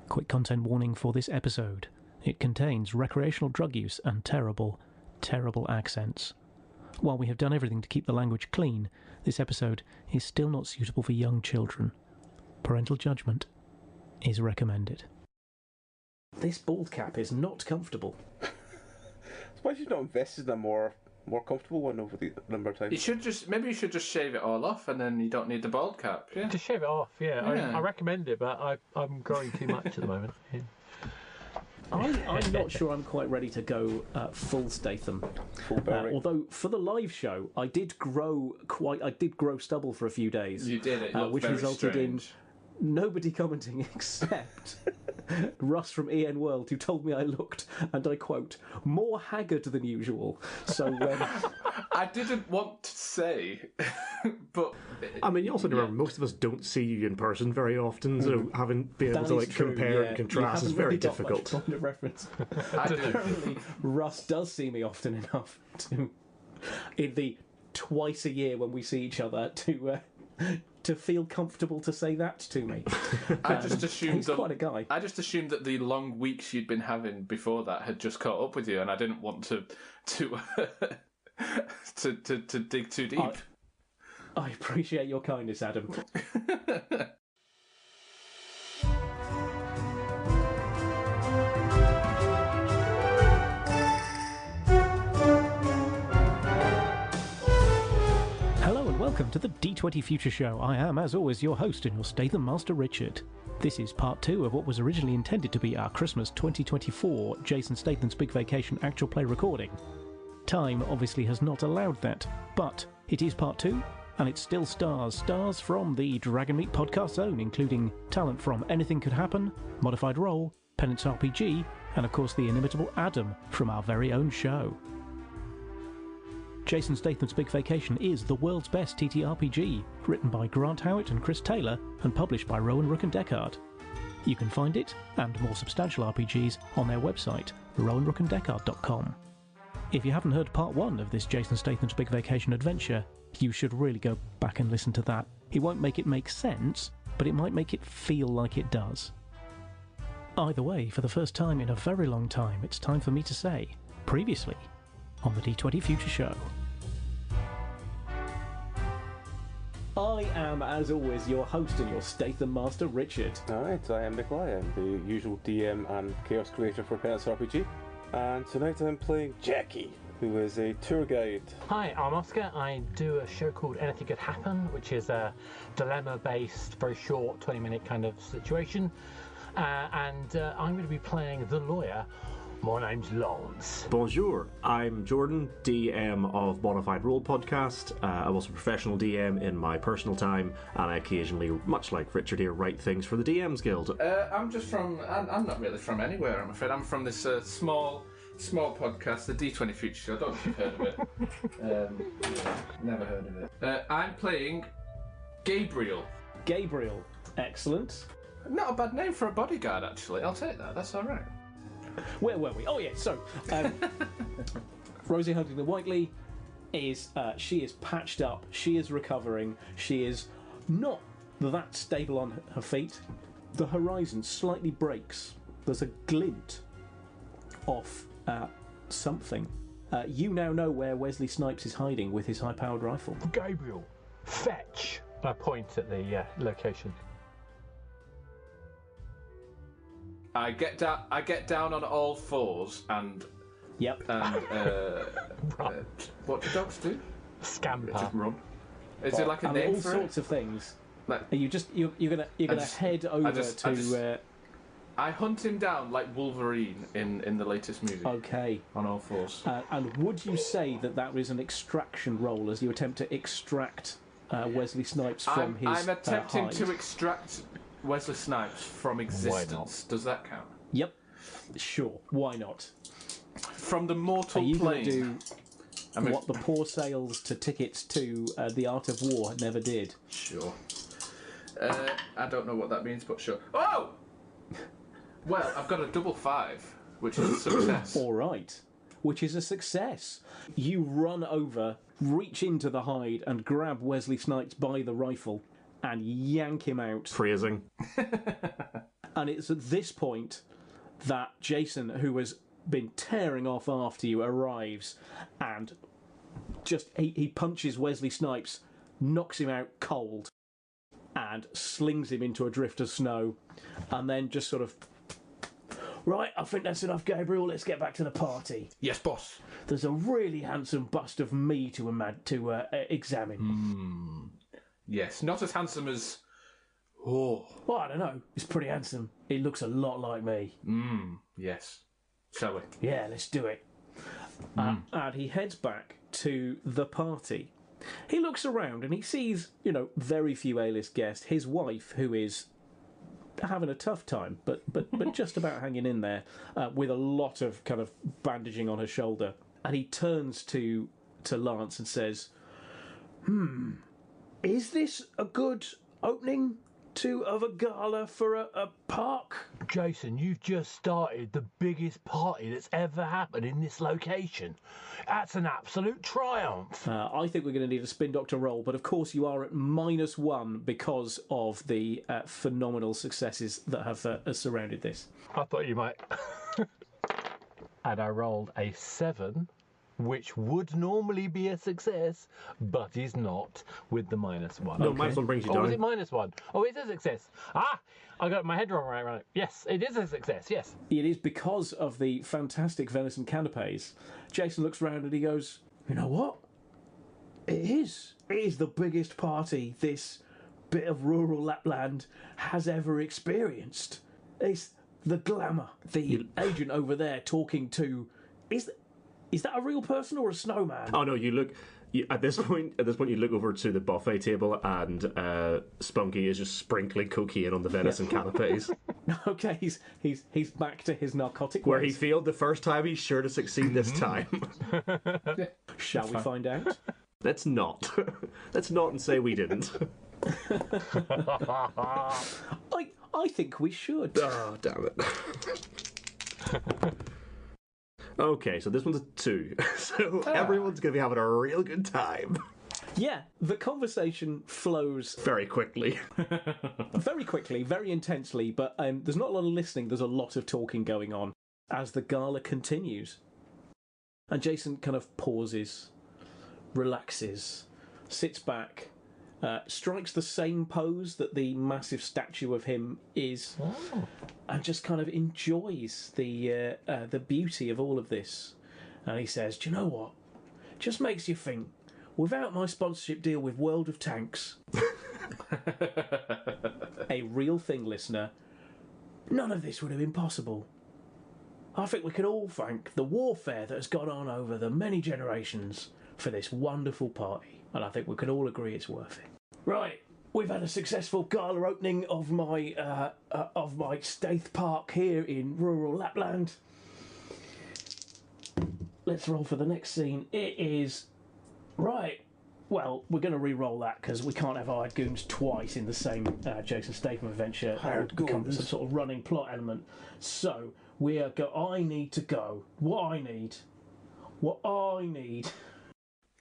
Quick content warning for this episode. It contains recreational drug use and terrible, terrible accents. While we have done everything to keep the language clean, this episode is still not suitable for young children. Parental judgment is recommended. This bald cap is not comfortable. Why should you not invest in a more comfortable one over the number of times? You should just shave it all off, and then you don't need the bald cap. Yeah, just shave it off. Yeah. I recommend it, but I'm growing too much at the moment. Yeah. I'm not sure I'm quite ready to go full Statham. Although for the live show, I did grow stubble for a few days. You did it, which very resulted strange. in nobody commenting except Russ from EN World, who told me I looked, and I quote, more haggard than usual. So I didn't want to say, but I mean, you also remember most of us don't see you in person very often, so having been able to compare and contrast is very difficult. Point of reference. Apparently, Russ does see me often enough to, in the twice a year when we see each other, to feel comfortable to say that to me. I just assumed he's quite a guy. I just assumed that the long weeks you'd been having before that had just caught up with you, and I didn't want to dig too deep. I appreciate your kindness, Adam. Welcome to the D20 Future Show. I am, as always, your host and your Statham Master, Richard. This is part 2 of what was originally intended to be our Christmas 2024 Jason Statham's Big Vacation actual play recording. Time obviously has not allowed that, but it is part 2, and it still stars from the Dragonmeet Podcast Zone, including talent from Anything Could Happen, Modified Role, Penance RPG, and of course the inimitable Adam from our very own show. Jason Statham's Big Vacation is the world's best TTRPG, written by Grant Howitt and Chris Taylor, and published by Rowan Rook and Decard. You can find it, and more substantial RPGs, on their website, rowanrookanddecard.com. If you haven't heard part 1 of this Jason Statham's Big Vacation adventure, you should really go back and listen to that. It won't make it make sense, but it might make it feel like it does. Either way, for the first time in a very long time, it's time for me to say, previously, on the D20 Future Show. I am, as always, your host and your Statham Master, Richard. Alright, I am Nikolai. I'm the usual DM and Chaos Creator for Penance RPG. And tonight I'm playing Jackie, who is a tour guide. Hi, I'm Oscar. I do a show called Anything Could Happen, which is a dilemma-based, very short, 20-minute kind of situation. And I'm going to be playing the lawyer. My name's Lawrence. Bonjour, I'm Jordan, DM of Modified Role Podcast. I'm also a professional DM in my personal time, and I occasionally, much like Richard here, write things for the DMs Guild. I'm not really from anywhere, I'm afraid. I'm from this small podcast, the D20 Future Show. I don't know if you've heard of it. Never heard of it. I'm playing Gabriel. Gabriel, excellent. Not a bad name for a bodyguard, actually. I'll take that, that's alright. Where were we? Oh yeah, so Rosie Huntington-Whiteley she is patched up, she is recovering, she is not that stable on her feet. The horizon slightly breaks. There's a glint of something. You now know where Wesley Snipes is hiding with his high-powered rifle. Gabriel, fetch! I point at the location. I get down on all fours and. Yep. And what do dogs do? Scamper. Just run. Is it like a name all for sorts it? of things. Like, you're gonna head over to. I hunt him down like Wolverine in the latest movie. Okay. On all fours. And would you say that is an extraction roll as you attempt to extract Wesley Snipes from his I'm attempting hide? to extract Wesley Snipes from existence. Does that count? Yep. Sure. Why not? From the mortal plane. Are you plane. going to do what the poor sales to tickets to The Art of War never did? Sure. I don't know what that means, but sure. Oh! Well, I've got a double 5, which is a success. All right. Which is a success. You run over, reach into the hide, and grab Wesley Snipes by the rifle and yank him out. Phrasing. And it's at this point that Jason, who has been tearing off after you, arrives and just he punches Wesley Snipes, knocks him out cold, and slings him into a drift of snow, and then just sort of, right, I think that's enough, Gabriel, let's get back to the party. Yes, boss. There's a really handsome bust of me to examine. Yes, not as handsome as... Oh. Well, I don't know. It's pretty handsome. He looks a lot like me. Yes. Shall we? Yeah, let's do it. And he heads back to the party. He looks around and he sees, very few A-list guests. His wife, who is having a tough time, but just about hanging in there, with a lot of kind of bandaging on her shoulder. And he turns to Lance and says, is this a good opening of a gala for a park? Jason, you've just started the biggest party that's ever happened in this location. That's an absolute triumph. I think we're going to need a spin doctor roll, but of course you are at -1 because of the phenomenal successes that have surrounded this. I thought you might. And I rolled a 7, which would normally be a success, but is not with the -1. No, -1 brings you down. Oh, is it -1? Oh, it's a success. I got my head wrong right. Yes, it is a success, yes. It is because of the fantastic venison canapes. Jason looks round and he goes, you know what? It is. It is the biggest party this bit of rural Lapland has ever experienced. It's the glamour. The agent over there talking to... Is that a real person or a snowman? Oh no! At this point, you look over to the buffet table, and Spunky is just sprinkling cocaine on the venison canapes. Okay, he's back to his narcotic Where ways. he failed the first time, he's sure to succeed this time. Shall we find out? Let's not. Let's not and say we didn't. I think we should. Oh, damn it. Okay, so this one's a 2. So everyone's going to be having a real good time. Yeah, the conversation flows very quickly. Very quickly, very intensely, but there's not a lot of listening, there's a lot of talking going on as the gala continues. And Jason kind of pauses, relaxes, sits back, strikes the same pose that the massive statue of him is, and just kind of enjoys the beauty of all of this. And he says, do you know what? Just makes you think, without my sponsorship deal with World of Tanks, a real thing, listener, none of this would have been possible. I think we can all thank the warfare that has gone on over the many generations for this wonderful party, and I think we can all agree it's worth it. Right, we've had a successful gala opening of my Stath Park here in rural Lapland. Let's roll for the next scene. It is... Right, well, we're going to re-roll that because we can't have hired goons twice in the same Jason Statham adventure. Hired Become goons. some sort of running plot element. So, I need to go. What I need...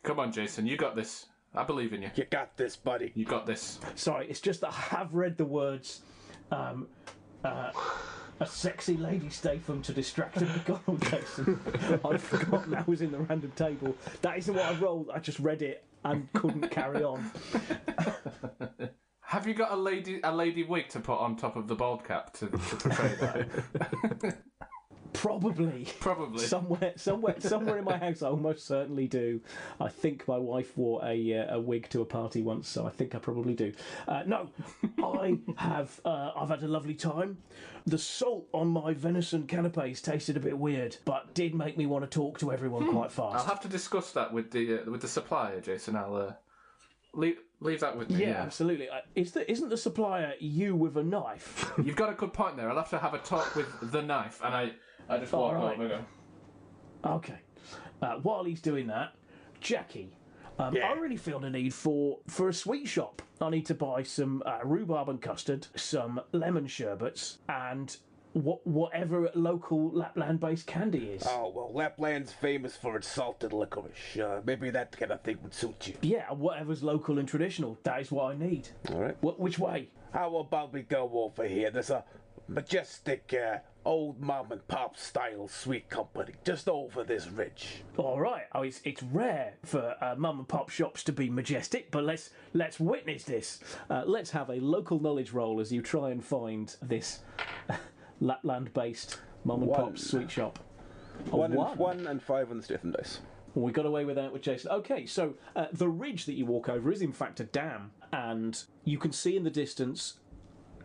Come on, Jason, you got this. I believe in you. You got this, buddy. You got this. Sorry, it's just that I have read the words a sexy lady Statham to distract him. God, Jason. I've forgotten that was in the random table. That isn't what I rolled. I just read it and couldn't carry on. Have you got a lady wig to put on top of the bald cap to portray that? Probably. Somewhere in my house, I almost certainly do. I think my wife wore a wig to a party once, so I think I probably do. No, I've had a lovely time. The salt on my venison canapes tasted a bit weird, but did make me want to talk to everyone quite fast. I'll have to discuss that with the supplier, Jason. I'll leave that with me. Yeah, absolutely. Isn't the supplier you with a knife? You've got a good point there. I'll have to have a talk with the knife, and I just walk over and go. Okay. While he's doing that, Jackie, I really feel the need for a sweet shop. I need to buy some rhubarb and custard, some lemon sherbets, and whatever local Lapland-based candy is. Oh, well, Lapland's famous for its salted licorice. Maybe that kind of thing would suit you. Yeah, whatever's local and traditional. That is what I need. All right. Which way? How about we go over here? There's a majestic, old mom and pop style sweet company just over this ridge. All right. Oh, it's rare for mum and pop shops to be majestic, but let's witness this. Let's have a local knowledge roll as you try and find this Lapland-based mum and pop sweet shop. One and 5 on the Statham dice. We got away with that with Jason. Okay, so the ridge that you walk over is in fact a dam, and you can see in the distance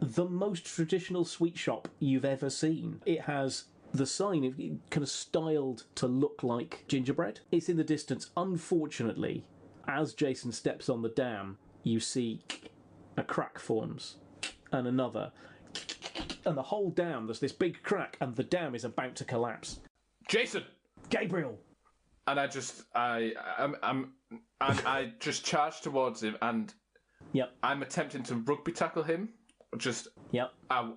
the most traditional sweet shop you've ever seen. It has the sign kind of styled to look like gingerbread. It's in the distance. Unfortunately, as Jason steps on the dam, you see a crack forms, and another, and the whole dam, there's this big crack, and the dam is about to collapse. Jason! Gabriel! And I just charge towards him, and Yep. I'm attempting to rugby tackle him. Yep. I'm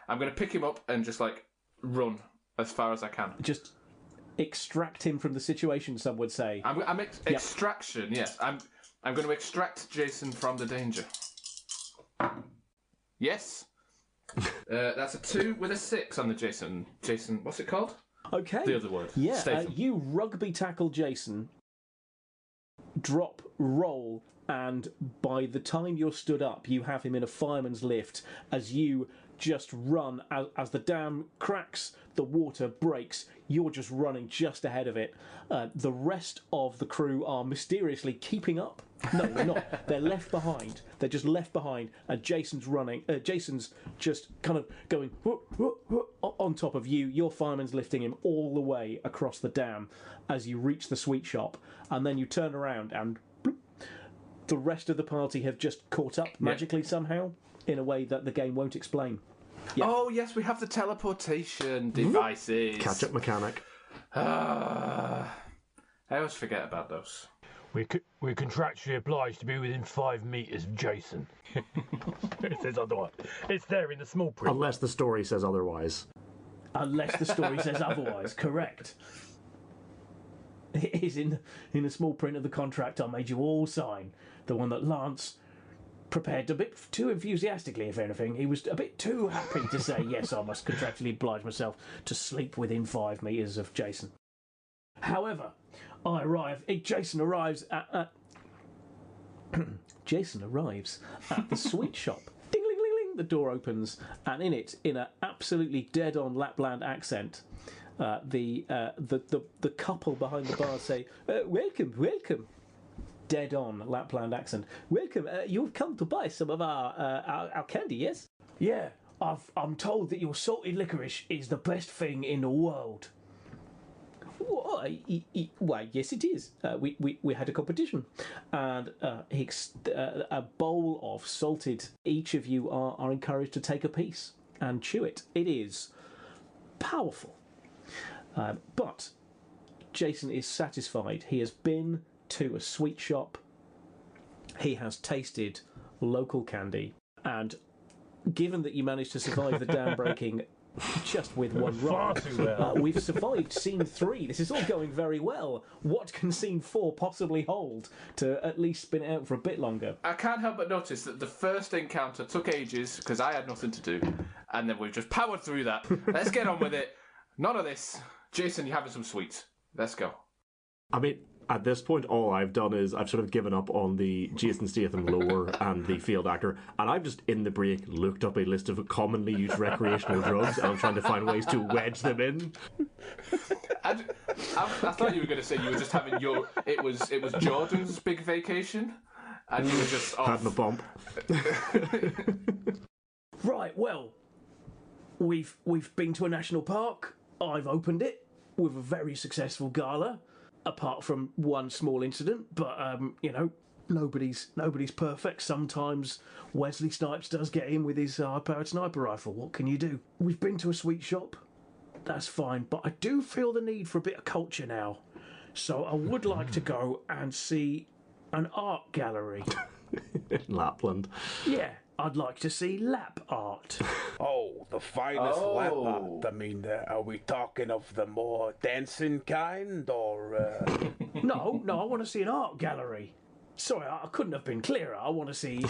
going to pick him up and just like run as far as I can. Just extract him from the situation. Some would say. Extraction. Yes. I'm going to extract Jason from the danger. Yes. That's a 2 with a 6 on the Jason. Jason, what's it called? Okay. The other word. Yeah. You rugby tackle Jason. Drop, roll, and by the time you're stood up, you have him in a fireman's lift as you just run. As the dam cracks, the water breaks, you're just running just ahead of it. The rest of the crew are mysteriously keeping up. No, they're not. They're left behind. They're just left behind, and Jason's running. Jason's just kind of going on top of you. Your fireman's lifting him all the way across the dam as you reach the sweet shop, and then you turn around and bloop, the rest of the party have just caught up magically somehow in a way that the game won't explain. Yeah. Oh yes, we have the teleportation devices. Catch-up mechanic. I always forget about those. We're contractually obliged to be within 5 metres of Jason. It says otherwise. It's there in the small print. Unless the story says otherwise. Unless the story says otherwise, correct. It is in the small print of the contract I made you all sign. The one that Lance prepared a bit too enthusiastically, if anything. He was a bit too happy to say, yes, I must contractually oblige myself to sleep within 5 metres of Jason. However, Jason arrives at Jason arrives at the sweet shop. Ding, ling, ling, ling. The door opens, and in it, in an absolutely dead-on Lapland accent, the couple behind the bar say, "Welcome, welcome." Dead-on Lapland accent. Welcome. You've come to buy some of our candy, yes? Yeah. I'm told that your salted licorice is the best thing in the world. Why, yes, it is. We had a competition, and a bowl of salted. Each of you are encouraged to take a piece and chew it. It is powerful, but Jason is satisfied. He has been to a sweet shop. He has tasted local candy, and given that you managed to survive the dam breaking just with one roll, we've survived scene 3. This is all going very well. What can scene 4 possibly hold to at least spin it out for a bit longer? I can't help but notice that the first encounter took ages because I had nothing to do, and then we've just powered through that. Let's get on with it. None of this. Jason, you're having some sweets. Let's go. I mean, at this point, all I've done is I've sort of given up on the Jason Statham lore and the field actor, and I've just, in the break, looked up a list of commonly used recreational drugs, and I'm trying to find ways to wedge them in. I thought you were going to say you were just having it was Jordan's big vacation, and you were just off. Having a bump. Right, well, we've been to a national park. I've opened it with a very successful gala. Apart from one small incident, but nobody's perfect. Sometimes Wesley Snipes does get in with his high-powered sniper rifle. What can you do? We've been to a sweet shop. That's fine, but I do feel the need for a bit of culture now. So I would like to go and see an art gallery. In Lapland. Yeah, I'd like to see lap art. Oh, the finest lap art. I mean, are we talking of the more dancing kind, or... No, I want to see an art gallery. Sorry, I couldn't have been clearer. I want to see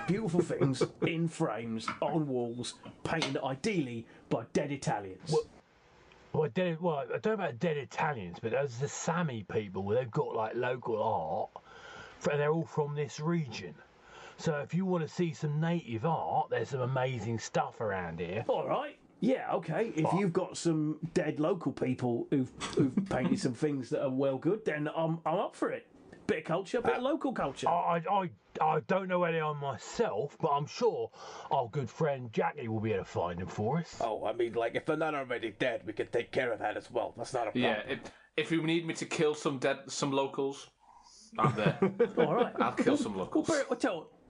beautiful things in frames, on walls, painted ideally by dead Italians. Well, I don't know about dead Italians, but there's the Sami people. They've got like local art. They're all from this region. So if you want to see some native art, there's some amazing stuff around here. All right. Yeah, okay. If you've got some dead local people who've painted some things that are well good, then I'm up for it. Bit of culture, bit of local culture. I don't know where they are myself, but I'm sure our good friend Jackie will be able to find them for us. Oh, I mean, like, if they're not already dead, we can take care of that as well. That's not a problem. Yeah, if you need me to kill some locals, I'm there. All right. I'll kill some locals.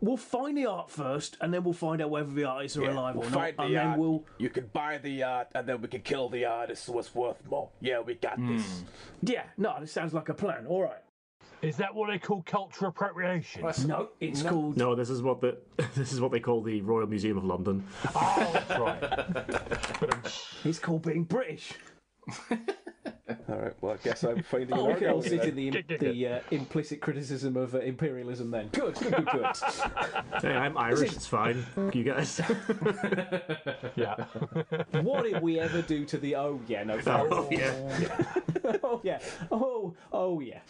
We'll find the art first, and then we'll find out whether the artists are alive or not. And then you can buy the art, and then we can kill the artist so it's worth more. Yeah, we got this. Yeah, no, this sounds like a plan. All right. Is that what they call cultural appropriation? No, it's called... No, this is what they call the Royal Museum of London. Oh, that's right. It's called being British. All right, well, I guess I'm finding we can all an sit in the implicit criticism of imperialism then. Good. Hey, I'm Irish, it's fine. You guys. Yeah. What did we ever do to the... Oh, yeah, no. Oh, yeah. Oh, yeah. Oh, yeah.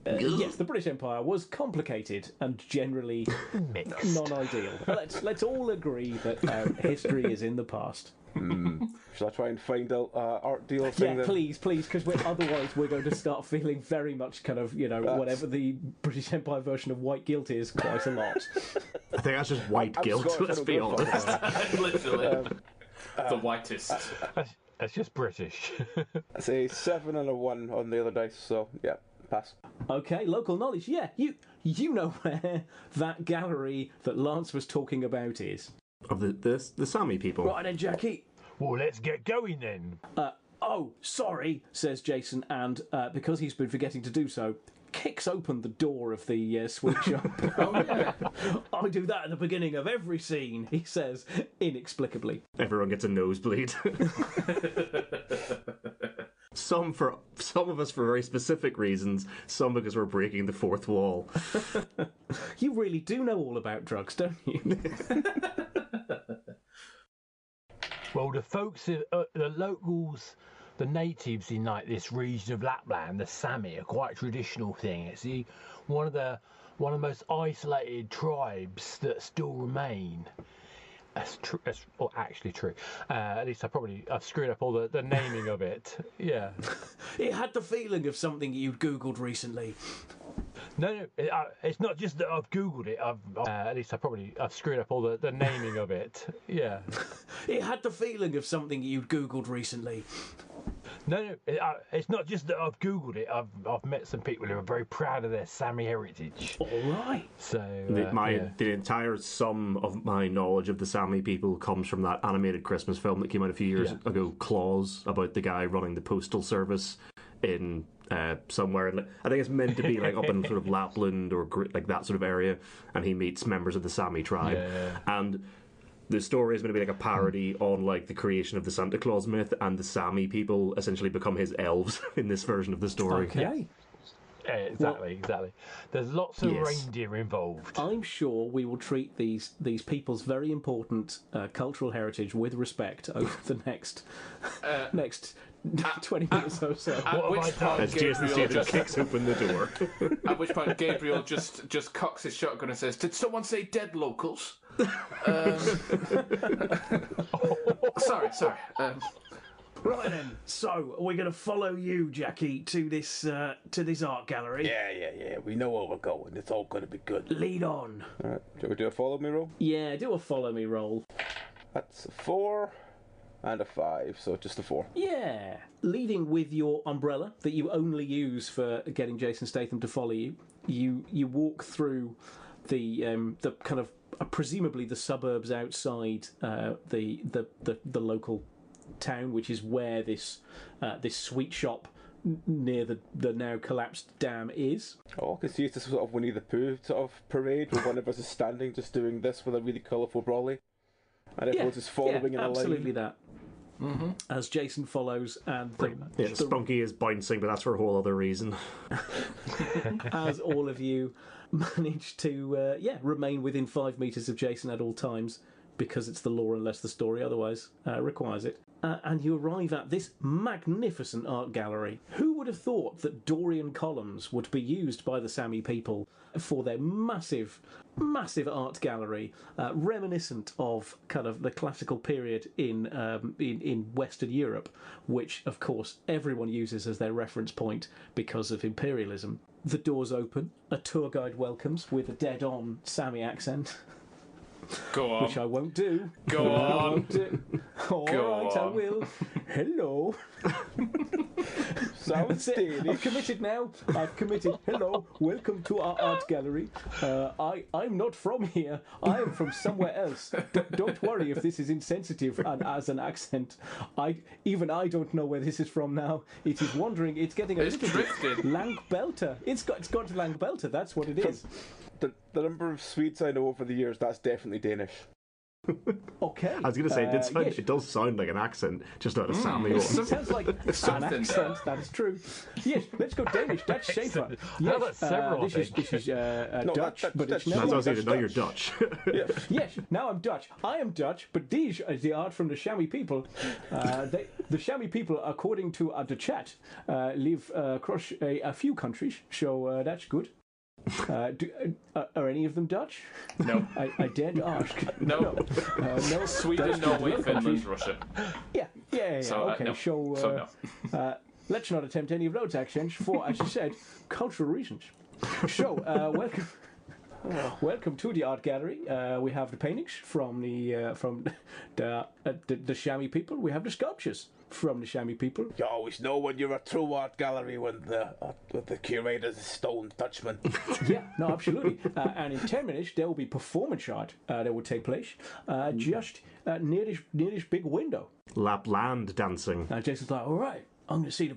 Yes, the British Empire was complicated and generally non-ideal. Let's all agree that history is in the past. Shall I try and find out art deal Yeah, thing? Then? please, because otherwise we're going to start feeling very much kind of, whatever the British Empire version of white guilt is, quite a lot. I think that's just white I'm guilt, Scottish, let's be honest. Literally. The whitest. That's just British. I say 7 and a 1 on the other dice, so yeah, pass. Okay, local knowledge. Yeah, you know where that gallery that Lance was talking about is. Of the Sami people. Right then, Jackie. Well, let's get going then. Oh, sorry, says Jason, and because he's been forgetting to do so, kicks open the door of the sweet shop. I do that at the beginning of every scene, he says, inexplicably. Everyone gets a nosebleed. Some of us for very specific reasons, some because we're breaking the fourth wall. You really do know all about drugs, don't you? Well, the folks, the locals, the natives in like this region of Lapland, the Sami, are quite a traditional thing. It's one of the most isolated tribes that still remain. That's true. That's actually true. At least I've screwed up all the naming of it. Yeah. It had the feeling of something you'd Googled recently. No, it's not just that I've Googled it. At least I've screwed up all the naming of it. Yeah. It had the feeling of something you'd Googled recently. No, it's not just that I've Googled it. I've met some people who are very proud of their Sami heritage. All right. So the entire sum of my knowledge of the Sami people comes from that animated Christmas film that came out a few years ago, Claus, about the guy running the postal service in somewhere. I think it's meant to be like up in sort of Lapland or like that sort of area, and he meets members of the Sami tribe, and the story is going to be like a parody on like the creation of the Santa Claus myth, and the Sami people essentially become his elves in this version of the story. Okay. Exactly. There's lots of reindeer involved. I'm sure we will treat these people's very important cultural heritage with respect over the next 20 minutes or so. At which point, As Jason Statham kicks open the door. At which point, Gabriel just cocks his shotgun and says, "Did someone say dead locals?" Sorry. Right then, so we're going to follow you, Jackie, to this art gallery. Yeah. We know where we're going. It's all going to be good. Lead on. All right, do we do a follow me roll? Yeah, do a follow me roll. That's a 4 and a 5, so just a 4. Yeah, leading with your umbrella that you only use for getting Jason Statham to follow you. You walk through the kind of presumably the suburbs outside the local town, which is where this sweet shop near the now collapsed dam is. Oh, I can see it's a sort of Winnie the Pooh sort of parade where one of us is standing just doing this with a really colourful brolly, and everyone's just following in a line. Absolutely that. as Jason follows, and Spunky is bouncing, but that's for a whole other reason. as all of you manage to remain within 5 meters of Jason at all times, because it's the law unless the story otherwise requires it. And you arrive at this magnificent art gallery. Who would have thought that Dorian columns would be used by the Sami people for their massive art gallery, reminiscent of kind of the classical period in Western Europe, which, of course, everyone uses as their reference point because of imperialism. The doors open, a tour guide welcomes with a dead-on Sami accent. Go on. Which I won't do. Go on. All right, I will. Hello. Sounds Danish. I've committed now. I've committed. Hello. Welcome to our art gallery. I'm not from here. I am from somewhere else. Don't worry if this is insensitive and as an accent. I don't know where this is from now. It is wandering. It's getting a little drifted. bit Langbelter. It's gone to Langbelter. That's what it is. The number of Swedes I know over the years, that's definitely Danish. Okay. I was going to say, it does sound like an accent, just not a Sami one. It sounds like an accent, that is true. Yes, let's go Danish, that's safer. Yes, this is Dutch, but it's That's what I was saying, now you're Dutch. Dutch. Yes, now I'm Dutch. I am Dutch, but these is the art from the Sami people. The Sami people, according to the chat, live across a few countries, so that's good. Are any of them Dutch? No. I daren't ask. No. No. Sweden, Norway, Finland, Russia. Yeah. So, okay, no. so no. Let's not attempt any of those accents for, as you said, cultural reasons. So, welcome to the art gallery. We have the paintings from the Sami people. We have the sculptures from the Sami people. You always know when you're a true art gallery when the curator's a stone Dutchman. Yeah, no, absolutely. And in 10 minutes there will be performance art that will take place just near this big window. Lapland dancing. Jason's like, all right, I'm going to see the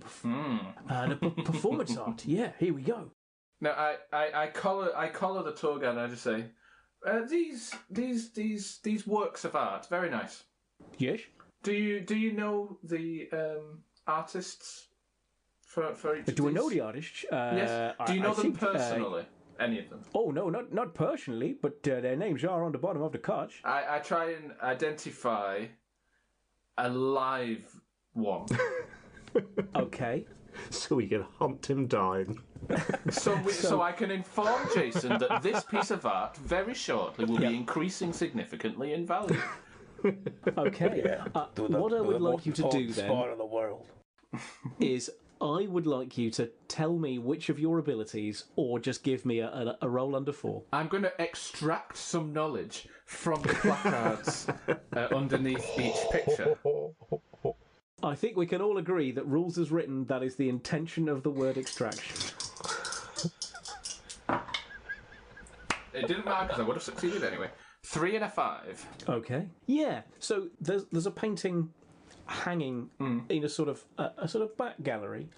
performance art. Yeah, here we go. Now I collar the tour guide and I just say, these works of art, very nice. Yes. Do you know the artists for each? Do I know the artists? Yes. Do you know them personally? Any of them? Oh no, not personally, but their names are on the bottom of the cards. I try and identify a live one. Okay. So we can hunt him down. So I can inform Jason that this piece of art very shortly will be increasing significantly in value. Okay. What I would like you to do then in the world is I would like you to tell me which of your abilities, or just give me a roll under 4. I'm going to extract some knowledge from the placards underneath each picture. I think we can all agree that rules as written, that is the intention of the word extraction. It didn't matter because I would have succeeded anyway. 3 and a 5. Okay. Yeah. So there's a painting hanging in a sort of back gallery.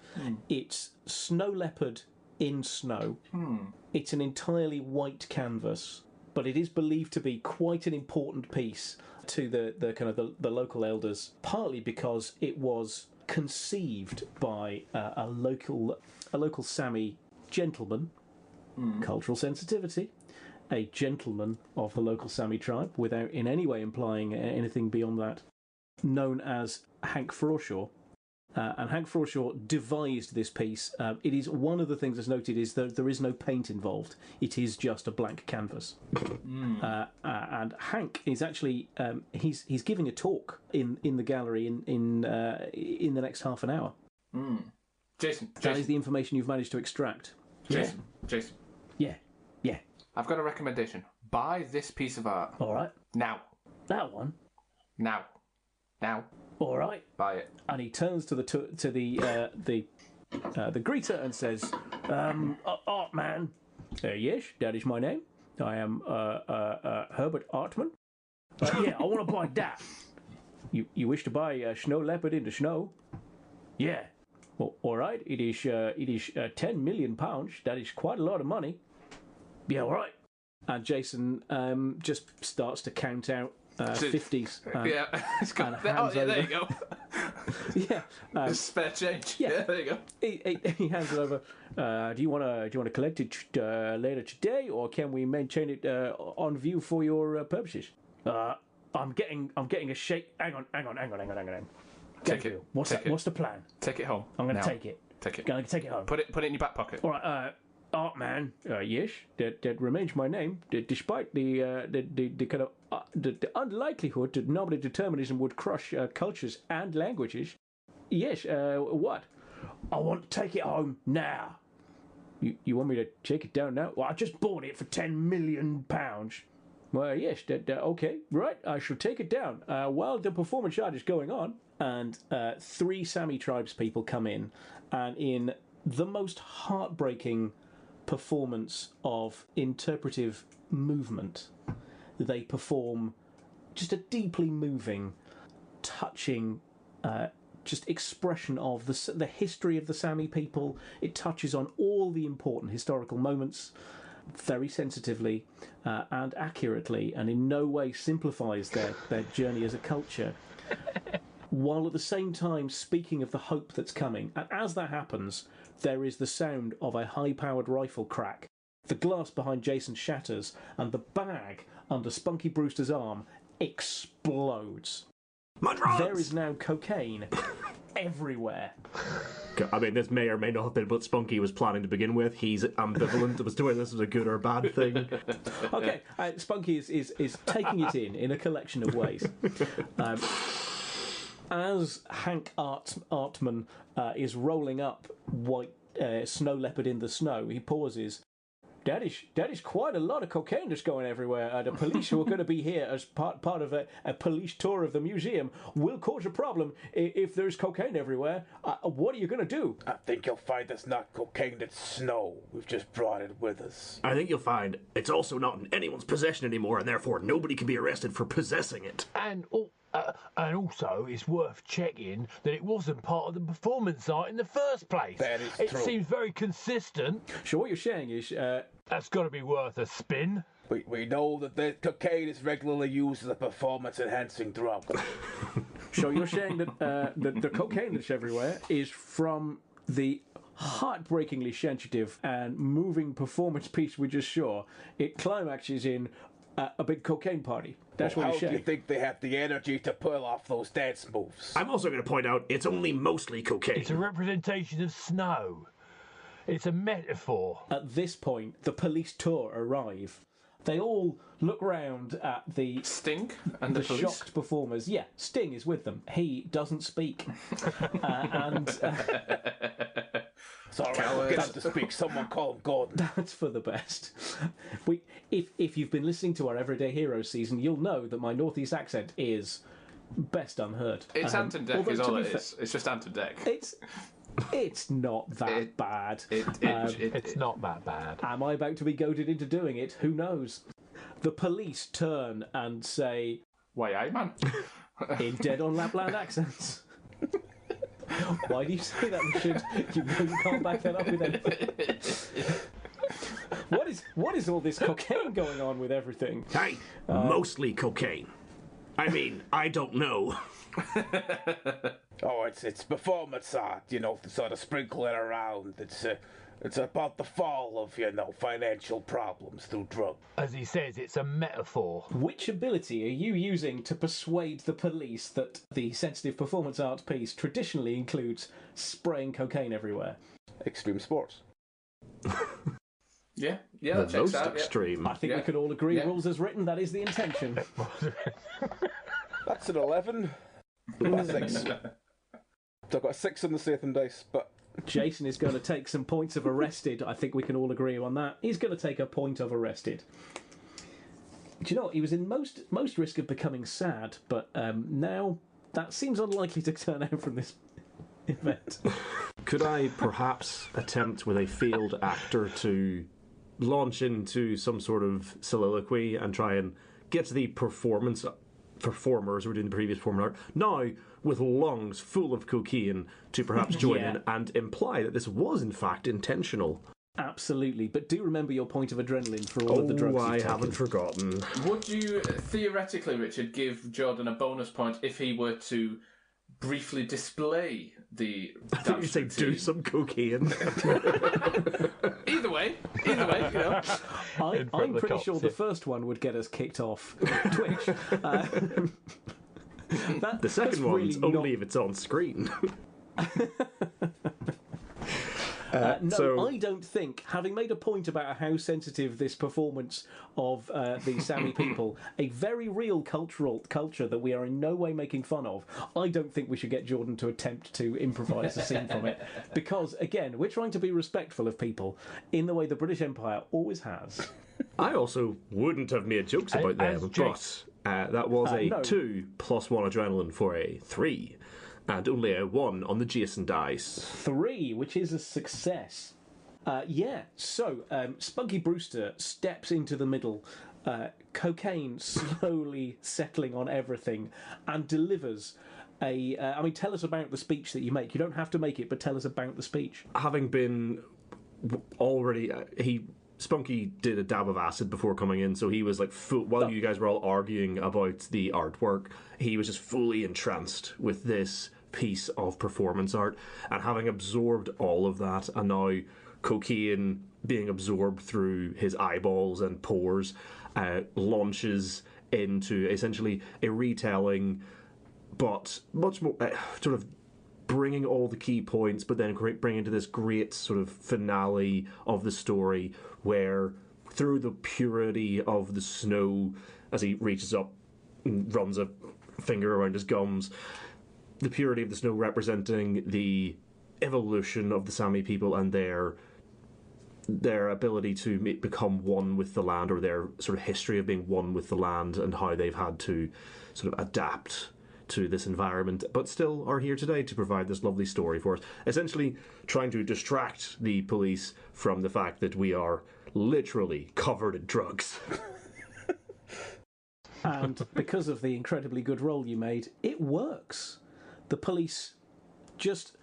It's snow leopard in snow. It's an entirely white canvas, but it is believed to be quite an important piece to the kind of the local elders, partly because it was conceived by a local Sami gentleman, cultural sensitivity, a gentleman of the local Sami tribe, without in any way implying anything beyond that, known as Hank Forshaw. And Hank Forshaw devised this piece. It is one of the things that's noted is that there is no paint involved. It is just a blank canvas. And Hank is actually he's giving a talk in the gallery in the next half an hour. Jason, that is the information you've managed to extract. Jason. Yeah. I've got a recommendation. Buy this piece of art. All right. Now. That one. Now. All right. Buy it. And he turns to the greeter and says, "Art man, yes, that is my name. I am Herbert Artman. Yeah, I want to buy that. You wish to buy a snow leopard in the snow? Yeah. Well, all right. It is 10 million pounds. That is quite a lot of money. Yeah, all right." And Jason just starts to count out 50s. Yeah, it's got, and hands there over. you go. Yeah, There's spare change. yeah. There you go. he hands it over. Do you want to collect it later today, or can we maintain it on view for your purposes? I'm getting a shake. Hang on. Take it. What's Take that? it. What's the plan? Take it home. I'm going to now. take it. Take it. Going to take it home. Put it in your back pocket. All right, Artman. Yes, that remains my name. Despite the kind of the unlikelihood that nominal determinism would crush cultures and languages. Yes. What? I want to take it home now. You want me to take it down now? Well, I just bought it for £10 million. Well, yes. Okay. Right. I shall take it down while the performance art is going on. And 3 Sami tribes people come in, and in the most heartbreaking performance of interpretive movement, they perform just a deeply moving, touching, just expression of the history of the Sami people. It touches on all the important historical moments very sensitively and accurately, and in no way simplifies their journey as a culture, while at the same time speaking of the hope that's coming. And as that happens, there is the sound of a high-powered rifle crack. The glass behind Jason shatters, and the bag under Spunky Brewster's arm explodes. My drugs! There is now cocaine everywhere. I mean, this may or may not have been what Spunky was planning to begin with. He's ambivalent as to whether this was a good or bad thing. Okay, Spunky is taking it in a collection of ways. As Hank Artman is rolling up white snow leopard in the snow, he pauses. That is quite a lot of cocaine that's going everywhere. The police who are going to be here as part of a police tour of the museum will cause a problem if there's cocaine everywhere. What are you going to do? I think you'll find it's not cocaine, it's snow. We've just brought it with us. I think you'll find it's also not in anyone's possession anymore, and therefore nobody can be arrested for possessing it. And also, it's worth checking that it wasn't part of the performance art in the first place. That is it true. seems very consistent. So what you're saying is... That's got to be worth a spin. We know that the cocaine is regularly used as a performance-enhancing drug. So you're saying that the cocaine that's everywhere is from the heartbreakingly sensitive and moving performance piece we just saw. It climaxes in a big cocaine party. That's what How you're do you saying. think they have the energy to pull off those dance moves? I'm also going to point out it's only mostly cocaine. It's a representation of snow. It's a metaphor. At this point, the police tour arrive. They all look round at the Sting and the police. shocked performers. Yeah, Sting is with them. He doesn't speak. It's all right, we'll get him to speak. Someone call him Gordon. That's for the best. If you've been listening to our Everyday Heroes season, you'll know that my Northeast accent is best unheard. It's Anton Deck although is to all be it fair- is. It's just Anton Deck. It's not that bad. It's not that bad. Am I about to be goaded into doing it? Who knows? The police turn and say, Why, aye, man. in dead-on Lapland accents. Why do you say that, Richard? You know you can't back that up with anything. What is all this cocaine going on with everything? Hey, mostly cocaine. I mean, I don't know. Oh, it's performance art, to sort of sprinkle it around. It's about the fall of, financial problems through drugs. As he says, it's a metaphor. Which ability are you using to persuade the police that the sensitive performance art piece traditionally includes spraying cocaine everywhere? Extreme sports. Yeah, that The checks most out. Yeah. extreme. I think Yeah. we could all agree, Yeah. rules as written, that is the intention. That's an 11. A 6. So I've got a 6 on the Statham dice, but Jason is going to take some points of arrested. I think we can all agree on that. He's going to take a point of arrested. Do you know what? He was in most risk of becoming sad, but now that seems unlikely to turn out from this event. Could I perhaps attempt with a failed actor to launch into some sort of soliloquy and try and get to the performers who were doing the previous performance art now with lungs full of cocaine to perhaps join Yeah. in and imply that this was in fact intentional? Absolutely, but do remember your point of adrenaline for all of the drugs you've taken. haven't forgotten. Would you, theoretically, Richard, give Jordan a bonus point if he were to briefly display the dance You say do routine? some cocaine. Either way, you know. I'm pretty sure the first one would get us kicked off Twitch. The second one's only if it's on screen. I don't think, having made a point about how sensitive this performance of the Sami people, a very real culture that we are in no way making fun of, I don't think we should get Jordan to attempt to improvise a scene from it. Because, again, we're trying to be respectful of people in the way the British Empire always has. I also wouldn't have made jokes about them, but that was a 2 + 1 adrenaline for a 3. And only a 1 on the Jason dice. 3, which is a success. So Spunky Brewster steps into the middle, cocaine slowly settling on everything, and delivers tell us about the speech that you make. You don't have to make it, but tell us about the speech. Having been already... Spunky did a dab of acid before coming in, so he was like, while you guys were all arguing about the artwork, he was just fully entranced with this piece of performance art, and having absorbed all of that, and now cocaine being absorbed through his eyeballs and pores, launches into essentially a retelling, but much more sort of bringing all the key points, but then bringing to this great sort of finale of the story where through the purity of the snow, as he reaches up and runs a finger around his gums, the purity of the snow representing the evolution of the Sami people and their ability to become one with the land, or their sort of history of being one with the land, and how they've had to sort of adapt to this environment, but still are here today to provide this lovely story for us. Essentially trying to distract the police from the fact that we are literally covered in drugs. And because of the incredibly good roll you made, it works. The police just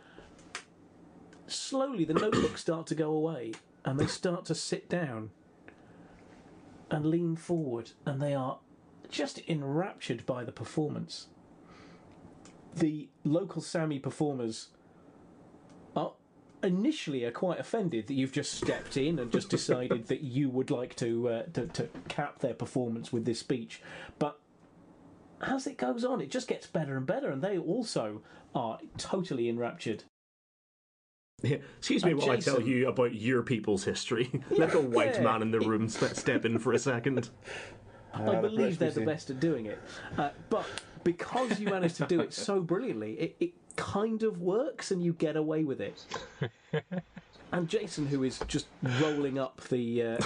slowly, the notebooks start to go away, and they start to sit down and lean forward, and they are just enraptured by the performance. The local Sami performers are quite offended that you've just stepped in and just decided that you would like to cap their performance with this speech, but as it goes on, it just gets better and better, and they also are totally enraptured. Yeah. Excuse me while Jason, I tell you about your people's history. Let the white man in the room step in for a second. I believe they're the best at doing it. But because you managed to do it so brilliantly, it kind of works and you get away with it. And Jason, who is just rolling up the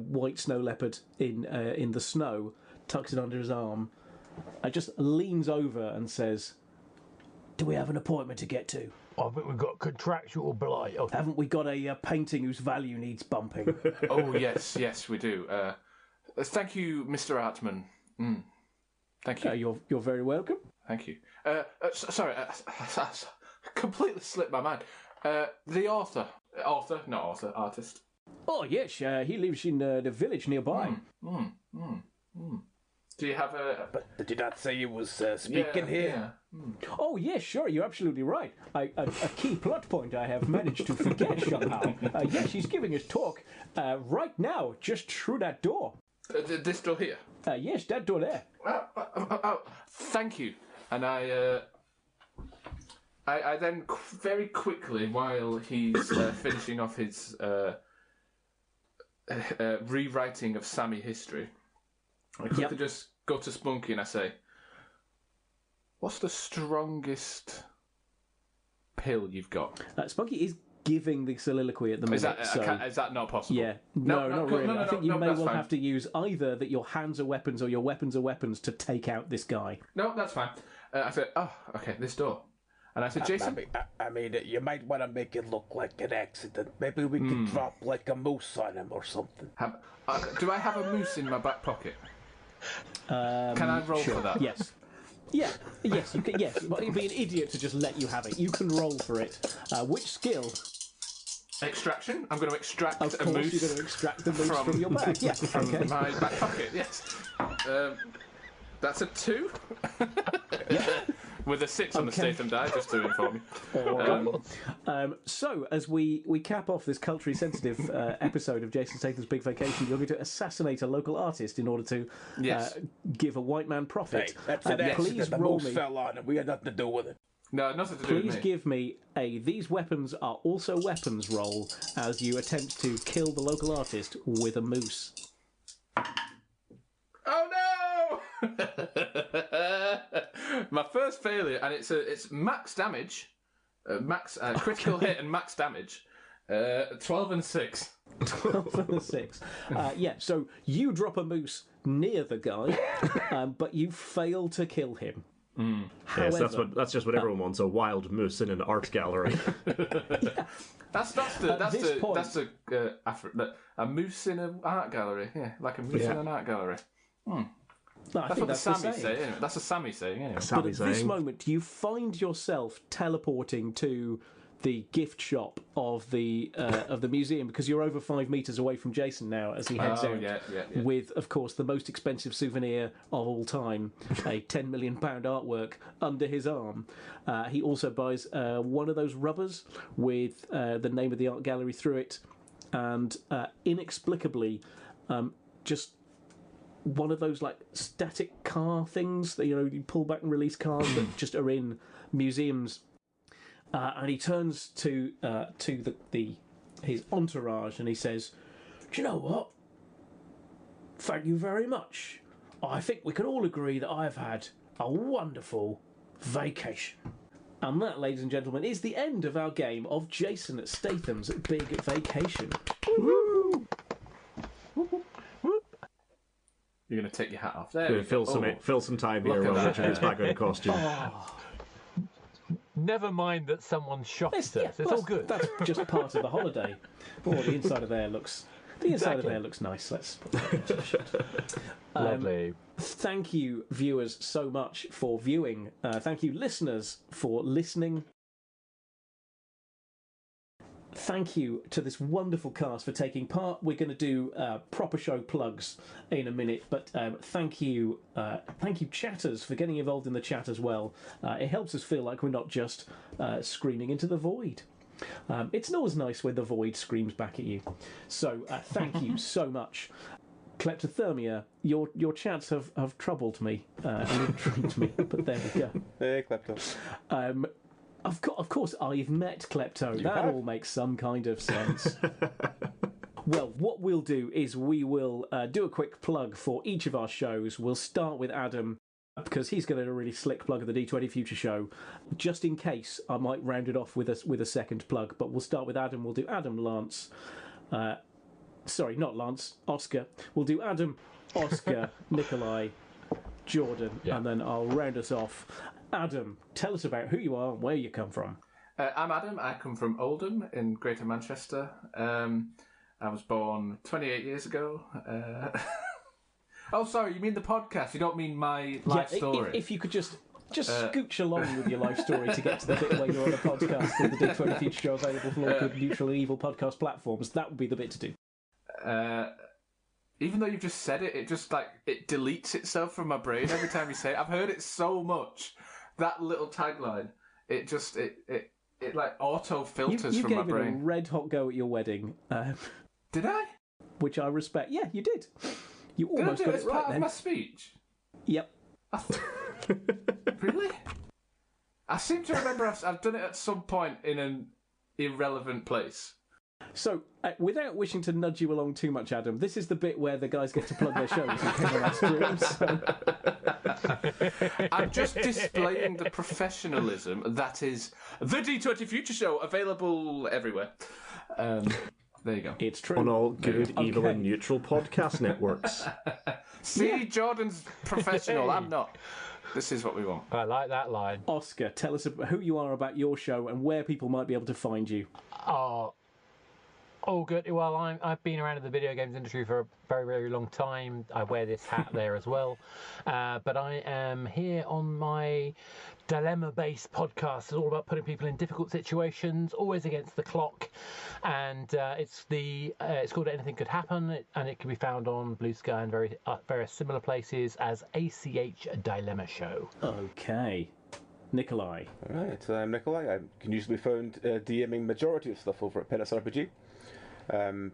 white snow leopard in the snow, tucks it under his arm, just leans over and says, "Do we have an appointment to get to?" I think we've got contractual blight. Oh, Haven't we got a painting whose value needs bumping? Oh, yes, we do. Thank you, Mr. Artman. Thank you. You're very welcome. Thank you. Sorry, completely slipped my mind. The artist. Oh, yes, he lives in the village nearby. Do you have a... But did you not say he was speaking here? Yeah. Oh, yes, sure, you're absolutely right. A key plot point I have managed to forget somehow. Yes, he's giving his talk right now, just through that door. This door here? Yes, that door there. Thank you. And I then very quickly, while he's finishing off his rewriting of Sami history, I quickly just go to Spunky and I say, "What's the strongest pill you've got?" Spunky is giving the soliloquy at the minute. Is that not possible? Yeah. No, not really. I think you may well fine. have to use either that your hands are weapons or your weapons are weapons to take out this guy. No, that's fine. I said, "Oh, okay, this door." And I said, "Jason, I mean, you might want to make it look like an accident. Maybe we could drop like a moose on him or something." Do I have a moose in my back pocket? Can I roll for that? Yes. Yeah, yes, you can. Yes, but it'd be an idiot to just let you have it. You can roll for it. Which skill? Extraction. I'm going to extract Of a course, moose. you're going to extract the moose from your bag. Yeah, From okay. my back pocket, yes. That's a 2. With a 6 on the Okay. Statham die, just to inform you. All right. So, as we cap off this culturally sensitive episode of Jason Statham's Big Vacation, you're going to assassinate a local artist in order to Yes. give a white man profit. Hey, that's an please accident. The roll moose me. fell on it. We had nothing to do with it. No, nothing to do with Please me. give me a "these weapons are also weapons" roll as you attempt to kill the local artist with a moose. Oh no! My first failure, and it's max damage, max critical hit and max damage. 12 and 6. 12 and a 6. Yeah, so you drop a moose near the guy, but you fail to kill him. Yes, However, that's just what everyone wants, a wild moose in an art gallery. That's a moose in an art gallery. Yeah, like a moose in an art gallery. I That's think what the that's Sammy's saying. say. Anyway. That's a Sammy saying. Anyway. But Sammy at this saying. moment, you find yourself teleporting to the gift shop of the museum because you're over 5 meters away from Jason now as he heads out Yeah. with, of course, the most expensive souvenir of all time, a £10 million artwork under his arm. He also buys one of those rubbers with the name of the art gallery through it, and inexplicably, just one of those like static car things that you pull back and release cars that just are in museums. And he turns to his entourage and he says, "Do you know what? Thank you very much. I think we can all agree that I've had a wonderful vacation." And that, ladies and gentlemen, is the end of our game of Jason Statham's Big Vacation. You're going to take your hat off. There we Fill go. some time here Look at while that. Richard gets back out of costume. Never mind that someone shot us. It's all good. That's just part of the holiday. Oh, the inside of there looks nice. Let's put that in. Lovely. Thank you, viewers, so much for viewing. Thank you, listeners, for listening. Thank you to this wonderful cast for taking part. We're going to do proper show plugs in a minute, but thank you, chatters, for getting involved in the chat as well. It helps us feel like we're not just screaming into the void. It's always nice when the void screams back at you. So thank you so much. Kleptothermia, your chats have troubled me and intrigued me, but there we go. Hey, Klepto. Of course, I've met Klepto. That all makes some kind of sense. Well, what we'll do is we will do a quick plug for each of our shows. We'll start with Adam, because he's going to do a really slick plug of the D20 Future Show. Just in case, I might round it off with a second plug, but we'll start with Adam. We'll do Adam, Lance. Sorry, not Lance, Oscar. We'll do Adam, Oscar, Nikolai, Jordan, and then I'll round us off. Adam, tell us about who you are and where you come from. I'm Adam. I come from Oldham in Greater Manchester. I was born 28 years ago. Oh, sorry, you mean the podcast? You don't mean my life story? If you could just scooch along with your life story to get to the bit where you're on a podcast with the D20 Future Show available for all good neutral and evil podcast platforms, that would be the bit to do. Even though you've just said it, it just it deletes itself from my brain every time you say it. I've heard it so much. That little tagline, it just auto filters from my You gave it a brain. red hot go at your wedding. Did I? Which I respect. Yeah, you did. You Did I almost do got it as it right part then. of my speech? Yep. Really? I seem to remember I've done it at some point in an irrelevant place. So, without wishing to nudge you along too much, Adam, this is the bit where the guys get to plug their shows and come on our streams. I'm just displaying the professionalism that is the D20 Future Show, available everywhere. There you go. It's true. On all good, evil, Okay. and neutral podcast networks. See, Jordan's professional. I'm not. This is what we want. I like that line. Oscar, tell us who you are, about your show, and where people might be able to find you. Oh, good. Well, I've been around in the video games industry for a very, very long time. I wear this hat there as well. But I am here on my dilemma-based podcast. It's all about putting people in difficult situations, always against the clock. And it's called Anything Could Happen, and it can be found on Blue Sky and various similar places as ACH Dilemma Show. Okay. Nikolai. Alright, I'm Nikolai. I can usually be found DMing majority of stuff over at Penance RPG.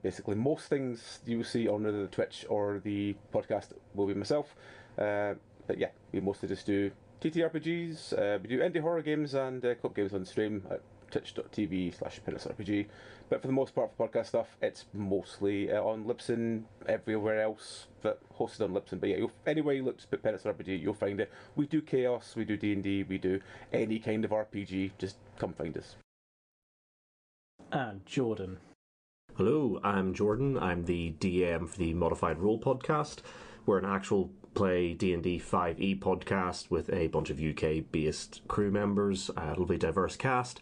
Basically, most things you will see on either the Twitch or the podcast will be myself. But yeah, we mostly just do TTRPGs. We do indie horror games and co-op games on stream at twitch.tv/PenaceRPG. But for the most part, for podcast stuff, it's mostly on Libsyn, everywhere else, but hosted on Libsyn. But yeah, anywhere you look to Penance RPG, you'll find it. We do Chaos, we do D&D, we do any kind of RPG. Just come find us. And Jordan. Hello, I'm Jordan. I'm the DM for the Modified Role podcast. We're an actual play D&D 5e podcast with a bunch of UK-based crew members, a lovely diverse cast.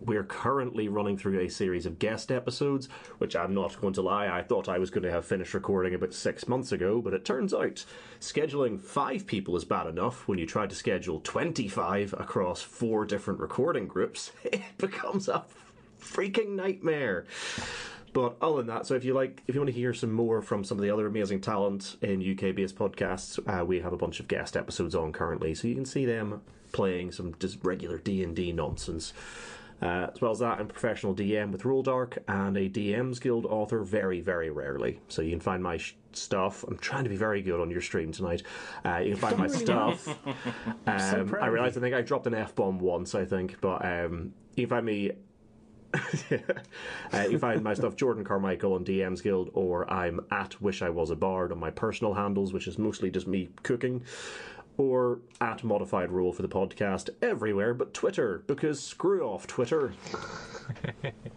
We're currently running through a series of guest episodes, which I'm not going to lie, I thought I was going to have finished recording about 6 months ago, but it turns out scheduling 5 people is bad enough. When you try to schedule 25 across 4 different recording groups, it becomes a freaking nightmare. But other than that, so if you want to hear some more from some of the other amazing talent in UK-based podcasts, we have a bunch of guest episodes on currently, so you can see them playing some just regular D&D nonsense. As well as that, I'm a professional DM with Rolldark and a DM's Guild author very, very rarely. So you can find my stuff. I'm trying to be very good on your stream tonight. You can find my stuff. I realised I think I dropped an F-bomb once, I think. But you can find me... you can find my stuff Jordan Carmichael on DM's Guild, or I'm at Wish I Was a Bard on my personal handles, which is mostly just me cooking. Or at Modified Role for the podcast everywhere but Twitter, because screw off Twitter.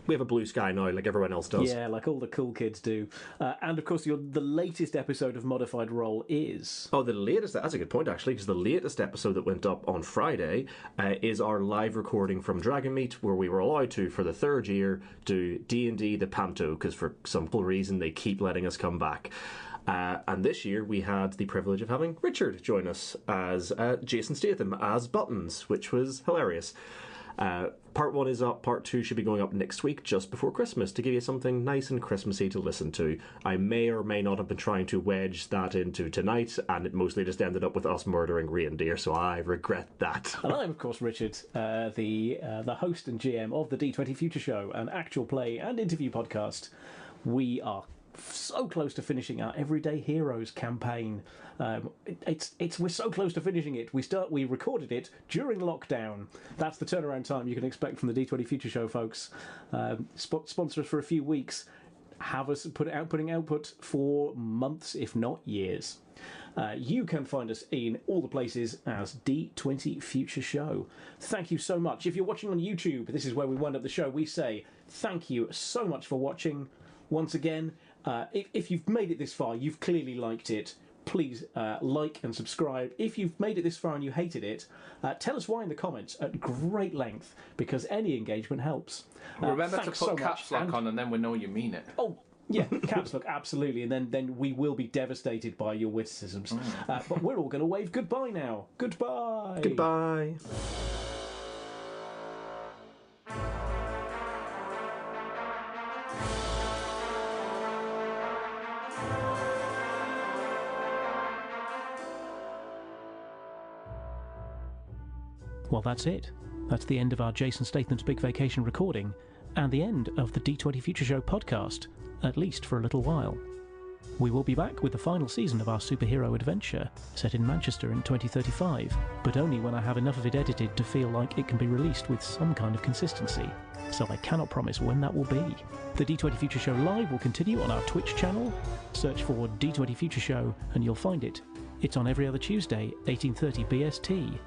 We have a Blue Sky now, like everyone else does. Yeah, like all the cool kids do. And of course, the latest episode of Modified Role is... Oh, the latest... That's a good point, actually, because the latest episode that went up on Friday is our live recording from Dragonmeet, where we were allowed to, for the 3rd year, do D&D the Panto, because for some reason they keep letting us come back. And this year we had the privilege of having Richard join us as Jason Statham as Buttons, which was hilarious. Part 1 is up, Part 2 should be going up next week, just before Christmas, to give you something nice and Christmassy to listen to. I may or may not have been trying to wedge that into tonight, and it mostly just ended up with us murdering reindeer, so I regret that. And I'm, of course, Richard, the host and GM of the D20 Future Show, an actual play and interview podcast. We are so close to finishing our Everyday Heroes campaign. We're so close to finishing it. We recorded it during lockdown. That's the turnaround time you can expect from the D20 Future Show, folks. Sponsor us for a few weeks. Have us putting output for months, if not years. You can find us in all the places as D20 Future Show. Thank you so much. If you're watching on YouTube, this is where we wind up the show. We say thank you so much for watching. Once again, if you've made it this far, you've clearly liked it. Please like and subscribe. If you've made it this far and you hated it, tell us why in the comments at great length, because any engagement helps. Remember to put caps lock on, and then we know you mean it. Oh, yeah, caps lock, absolutely. And then we will be devastated by your witticisms. But we're all going to wave goodbye now. Goodbye. Goodbye. Well, that's it. That's the end of our Jason Statham's Big Vacation recording, and the end of the D20 Future Show podcast, at least for a little while. We will be back with the final season of our superhero adventure, set in Manchester in 2035, but only when I have enough of it edited to feel like it can be released with some kind of consistency, so I cannot promise when that will be. The D20 Future Show Live will continue on our Twitch channel. Search for D20 Future Show and you'll find it. It's on every other Tuesday, 18:30 BST.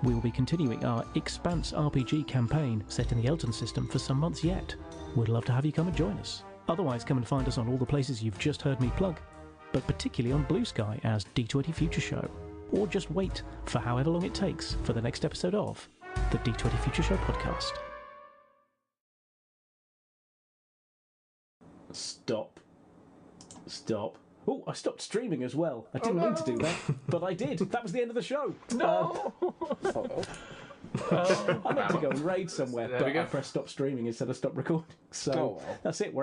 We will be continuing our Expanse RPG campaign set in the Elton system for some months yet. We'd love to have you come and join us. Otherwise, come and find us on all the places you've just heard me plug, but particularly on Blue Sky as D20 Future Show. Or just wait for however long it takes for the next episode of the D20 Future Show podcast. Stop. Oh, I stopped streaming as well. I didn't mean to do that, but I did. That was the end of the show. No. I meant to go and raid somewhere, but I pressed stop streaming instead of stop recording. So that's it. We're